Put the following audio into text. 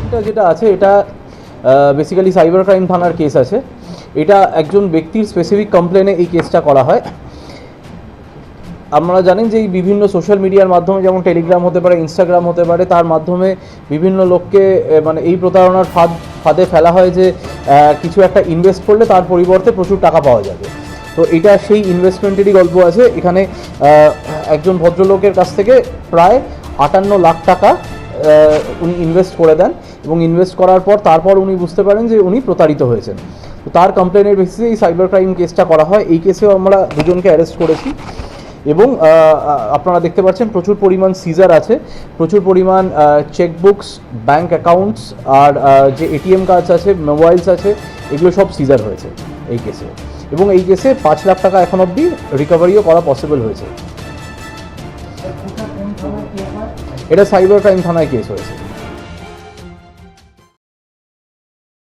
কেসটা যেটা আছে এটা বেসিক্যালি সাইবার ক্রাইম থানার কেস আছে। এটা একজন ব্যক্তির স্পেসিফিক কমপ্লেনে এই কেসটা করা হয়। আপনারা জানেন যে এই বিভিন্ন সোশ্যাল মিডিয়ার মাধ্যমে, যেমন টেলিগ্রাম হতে পারে, ইনস্টাগ্রাম হতে পারে, তার মাধ্যমে বিভিন্ন লোককে মানে এই প্রতারণার ফাঁদে ফেলা হয় যে কিছু একটা ইনভেস্ট করলে তার পরিবর্তে প্রচুর টাকা পাওয়া যাবে। তো এটা সেই ইনভেস্টমেন্টেরই গল্প আছে এখানে। একজন ভদ্রলোকের কাছ থেকে প্রায় 58 লাখ টাকা উনি ইনভেস্ট করে দেন, এবং ইনভেস্ট করার পর তারপর উনি বুঝতে পারেন যে উনি প্রতারিত হয়েছেন। তো তার কমপ্লেনের বেসিসে এই সাইবার ক্রাইম কেসটা করা হয়। এই কেসেও আমরা দুজনকে অ্যারেস্ট করেছি, এবং আপনারা দেখতে পাচ্ছেন প্রচুর পরিমাণ সিজার আছে, প্রচুর পরিমাণ চেকবুকস, ব্যাঙ্ক অ্যাকাউন্টস, আর যে এটিএম কার্ডস আছে, মোবাইলস আছে, এগুলো সব সিজার হয়েছে এই কেসে। এবং এই কেসে 5 লাখ টাকা এখন অবধি রিকভারিও করা পসিবল হয়েছে। এটা সাইবার ক্রাইম থানায় কেস হয়েছে।